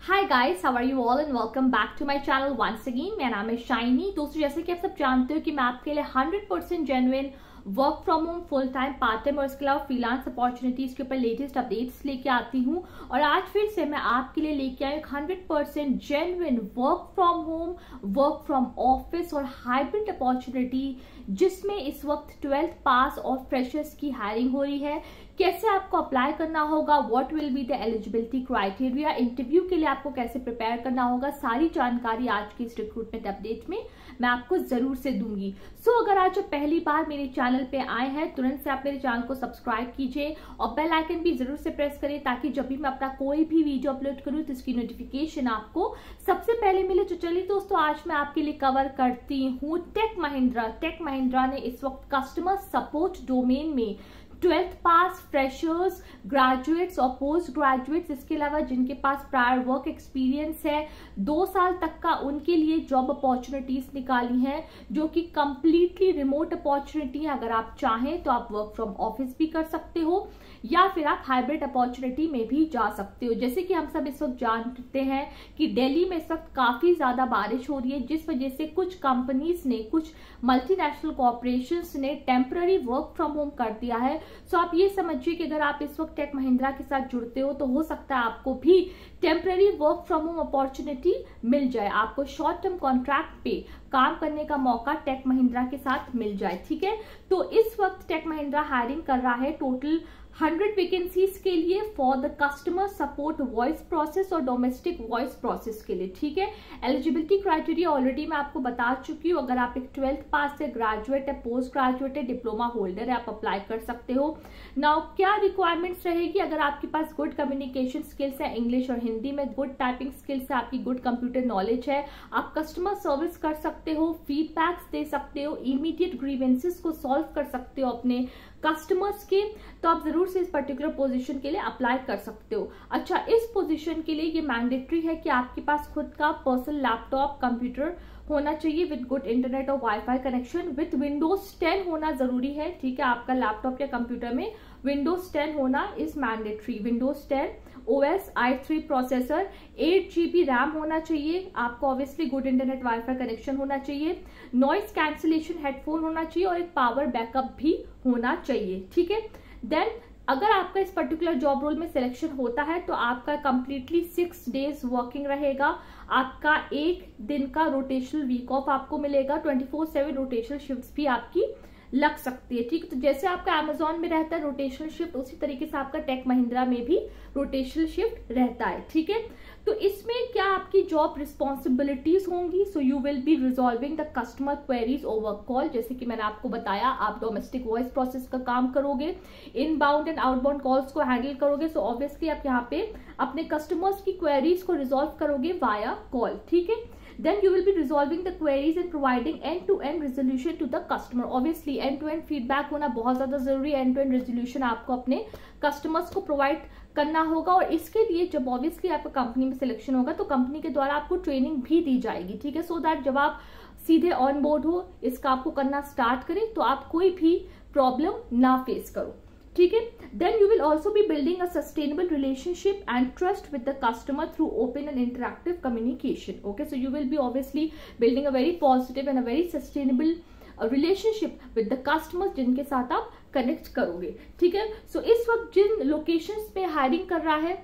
Hi guys, how are you all and welcome back to my channel once again. मेरा नाम है shiny. दोस्तों, जैसे कि आप सब जानते हो कि मैं आपके लिए 100% genuine work from home, full time, part time और इसके अलावा फ्रीलांस अपॉर्चुनिटीज के ऊपर लेटेस्ट अपडेट्स लेके आती हूँ। और आज फिर से मैं आपके लिए लेके आई 100% genuine work from home, work from office और हाइब्रिड अपॉर्चुनिटी, जिसमें इस वक्त 12th पास और फ्रेशर्स की हायरिंग हो रही है। कैसे आपको अप्लाई करना होगा, what will be the eligibility criteria, interview के लिए आपको कैसे प्रिपेयर करना होगा, सारी जानकारी आज की इस रिक्रूटमेंट अपडेट में मैं आपको जरूर से दूंगी। अगर आज आप पहली बार मेरे चैनल पे आए हैं, तुरंत से आप मेरे चैनल को सब्सक्राइब कीजिए और बेल आइकन भी जरूर से प्रेस करें, ताकि जब भी मैं अपना कोई भी वीडियो अपलोड करूं तो इसकी नोटिफिकेशन आपको सबसे पहले मिले। तो चलिए दोस्तों, आज मैं आपके लिए कवर करती हूँ टेक महिंद्रा। टेक महिंद्रा ने इस वक्त कस्टमर सपोर्ट डोमेन में 12th पास, फ्रेशर्स, ग्रेजुएट्स और पोस्ट ग्रेजुएट्स, इसके अलावा जिनके पास प्रायर वर्क एक्सपीरियंस है 2 साल तक का, उनके लिए जॉब अपॉर्चुनिटीज निकाली हैं, जो कि कंप्लीटली रिमोट अपॉर्चुनिटी है। अगर आप चाहें तो आप वर्क फ्रॉम ऑफिस भी कर सकते हो या फिर आप हाइब्रिड अपॉर्चुनिटी में भी जा सकते हो। जैसे कि हम सब इस वक्त जानते हैं कि दिल्ली में इस वक्त काफी ज्यादा बारिश हो रही है, जिस वजह से कुछ कंपनीज ने, कुछ मल्टीनेशनल कॉर्पोरेशंस ने टेम्पररी वर्क फ्रॉम होम कर दिया है। सो आप ये समझिए कि अगर आप इस वक्त टेक महिंद्रा के साथ जुड़ते हो तो हो सकता है आपको भी temporary work from home opportunity मिल जाए, आपको शॉर्ट टर्म कॉन्ट्रैक्ट पे काम करने का मौका टेक महिंद्रा के साथ मिल जाए। ठीक है, तो इस वक्त टेक महिंद्रा हायरिंग कर रहा है टोटल 100 वैकेंसीज के लिए for the customer support voice process और डोमेस्टिक वॉइस प्रोसेस के लिए। ठीक है, एलिजिबिलिटी क्राइटेरिया ऑलरेडी मैं आपको बता चुकी हूँ। अगर आप एक 12th पास है, ग्रेजुएट है, पोस्ट ग्रेजुएट है, डिप्लोमा होल्डर है, आप अप्लाई कर सकते हो। नाउ क्या रिक्वायरमेंट्स रहेगी? अगर आपके पास गुड कम्युनिकेशन स्किल्स है, इंग्लिश और हिंदी में, गुड टाइपिंग स्किल्स है, आपकी गुड कंप्यूटर नॉलेज है, आप कस्टमर सर्विस कर सकते हो, फीडबैक्स दे सकते हो, इमीडिएट ग्रीवेंसेस को सॉल्व कर सकते हो अपने कस्टमर्स के, तो आप जरूर से इस पर्टिकुलर पोजीशन के लिए अप्लाई कर सकते हो। अच्छा, इस पोजीशन के लिए ये मैंडेटरी है कि आपके पास खुद का पर्सनल लैपटॉप, कंप्यूटर होना चाहिए विद गुड इंटरनेट और वाईफाई कनेक्शन, विद विंडोज 10 होना जरूरी है। ठीक है, आपका लैपटॉप या कंप्यूटर में विंडोज 10 होना is mandatory. Windows 10 OS i3 processor, 8 GB RAM होना चाहिए, आपको obviously good internet wifi connection होना चाहिए, नॉइस कैंसिलेशन हेडफोन होना चाहिए और एक पावर बैकअप भी होना चाहिए। ठीक है, देन अगर आपका इस पर्टिकुलर जॉब रोल में सिलेक्शन होता है तो आपका कंप्लीटली 6 डेज वर्किंग रहेगा, आपका 1 दिन का रोटेशनल वीक ऑफ आपको मिलेगा, 24/7 रोटेशनल शिफ्ट्स भी आपकी लग सकती है। ठीक है, तो जैसे आपका अमेजॉन में रहता है रोटेशनल शिफ्ट, उसी तरीके से आपका टेक महिंद्रा में भी रोटेशनल शिफ्ट रहता है। ठीक है, तो इसमें क्या आपकी जॉब रिस्पॉन्सिबिलिटीज होंगी? सो you will B resolving the customer queries over call. जैसे कि मैंने आपको बताया, आप डोमेस्टिक वॉइस प्रोसेस का काम करोगे, इनबाउंड एंड आउटबाउंड कॉल्स को हैंडल करोगे। सो ऑब्वियसली आप यहाँ पे अपने कस्टमर्स की क्वेरीज को रिजॉल्व करोगे वाया कॉल। ठीक है, then you will be resolving the queries and providing end-to-end resolution to the customer. Obviously end-to-end feedback होना बहुत ज्यादा जरूरी है। end-to-end resolution आपको अपने कस्टमर्स को प्रोवाइड करना होगा, और इसके लिए जब ऑब्वियसली आपका कंपनी में सिलेक्शन होगा तो कंपनी के द्वारा आपको ट्रेनिंग भी दी जाएगी। ठीक है, सो दैट जब आप सीधे ऑन बोर्ड हो, इसका आपको करना स्टार्ट करें तो आप कोई भी प्रॉब्लम ना फेस करो। ठीक है, then you will also be building a sustainable relationship and trust with the customer through open and interactive communication. Okay, so you will be obviously building a very positive and a very sustainable relationship with the customers, जिनके साथ आप connect करोगे। ठीक है, सो इस वक्त जिन locations पे hiring कर रहा है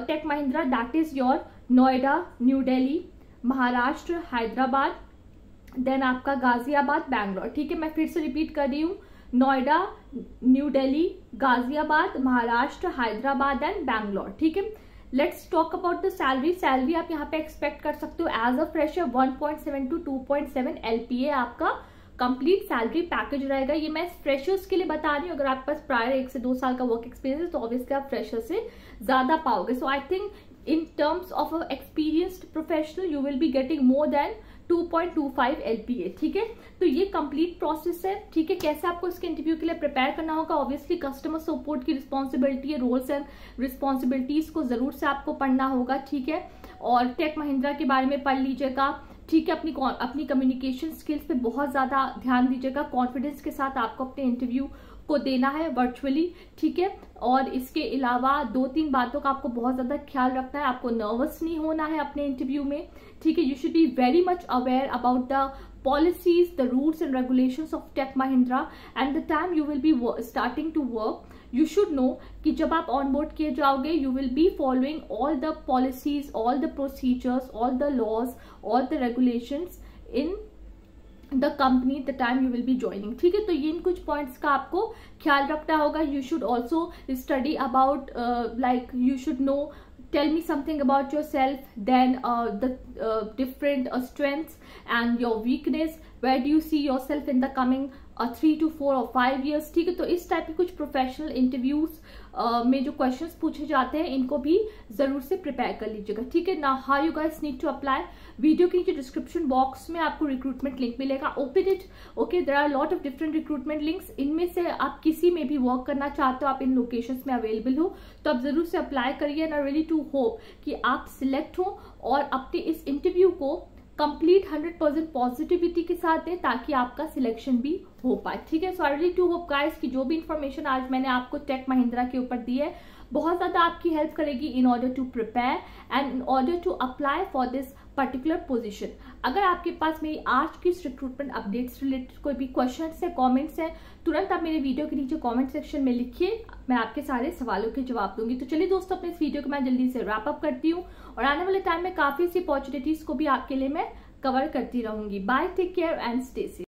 Tech Mahindra, that is your Noida, New Delhi, Maharashtra, Hyderabad, then आपका गाजियाबाद, बैंगलोर। ठीक है, मैं फिर से रिपीट कर रही हूँ, नोएडा, न्यू दिल्ली, गाजियाबाद, महाराष्ट्र, हैदराबाद एंड बैंगलोर। ठीक है, let's talk about the salary. Salary आप यहाँ पे एक्सपेक्ट कर सकते हो as a fresher 1.7 to 2.7 LPA आपका कंप्लीट सैलरी पैकेज रहेगा। ये मैं फ्रेशर्स के लिए बता रही हूँ। अगर आपके पास प्रायर 1 से 2 साल का वर्क एक्सपीरियंस है तो ऑब्वियसली आप फ्रेशर से ज्यादा पाओगे। So I think in terms of a experienced professional you will be getting more than 2.25 LPA। ठीक है, तो ये कंप्लीट प्रोसेस है। ठीक है, कैसे आपको इसके इंटरव्यू के लिए प्रिपेयर करना होगा? ऑब्वियसली कस्टमर सपोर्ट की रिस्पॉन्सिबिलिटी है, रोल्स एंड रिस्पॉन्सिबिलिटीज को जरूर से आपको पढ़ना होगा। ठीक है, और टेक महिंद्रा के बारे में पढ़ लीजिएगा। ठीक है, अपनी कम्युनिकेशन स्किल्स पे बहुत ज्यादा ध्यान दीजिएगा, कॉन्फिडेंस के साथ आपको अपने इंटरव्यू को देना है वर्चुअली, ठीक है। और इसके अलावा 2-3 बातों का आपको बहुत ज्यादा ख्याल रखना है, आपको नर्वस नहीं होना है अपने इंटरव्यू में, ठीक है। You should be very much aware about the policies, the rules and regulations of Tech Mahindra, and the time you will be starting to work. You should know कि जब आप onboard किए जाओगे, you will be following all the policies, all the procedures, all the laws, all the regulations in the company the time you will be joining, ठीक है। तो ये इन कुछ पॉइंट्स का आपको ख्याल रखना होगा। You should also study about like you should know, tell me something about yourself, then the different strengths and your weakness, where do you see yourself in the coming 3 to 4 or 5 years, ठीक है। तो इस type के कुछ professional interviews में जो questions पूछे जाते हैं इनको भी जरूर से प्रिपेयर कर लीजिएगा, ठीक है ना। How you guys need to apply, video के नीचे डिस्क्रिप्शन बॉक्स में आपको रिक्रूटमेंट लिंक मिलेगा, open it, okay. There are lot of different recruitment links, इनमें से आप किसी में भी वर्क करना चाहते हो, आप इन लोकेशंस में अवेलेबल हो, तो आप जरूर से अप्लाई करिए। And I really to hope कि आप सिलेक्ट हो और अपने इस इंटरव्यू को कंप्लीट 100% पॉजिटिविटी के साथ दें ताकि आपका सिलेक्शन भी हो पाए, ठीक है। So I really to hope guys कि जो भी इंफॉर्मेशन आज मैंने आपको टेक महिंद्रा के ऊपर दी है बहुत ज्यादा आपकी हेल्प करेगी in order to prepare and in order to apply for this particular position. अगर आपके पास मेरी आज की रिक्रूटमेंट अपडेट्स रिलेटेड कोई भी क्वेश्चंस है, कमेंट्स हैं, तुरंत आप मेरे वीडियो के नीचे कमेंट सेक्शन में लिखिए, मैं आपके सारे सवालों के जवाब दूंगी। तो चलिए दोस्तों, अपने इस वीडियो को मैं जल्दी से रैप अप करती हूँ और आने वाले टाइम में काफी सी अपॉर्चुनिटीज को भी आपके लिए मैं कवर करती रहूंगी। Bye, take care and stay safe.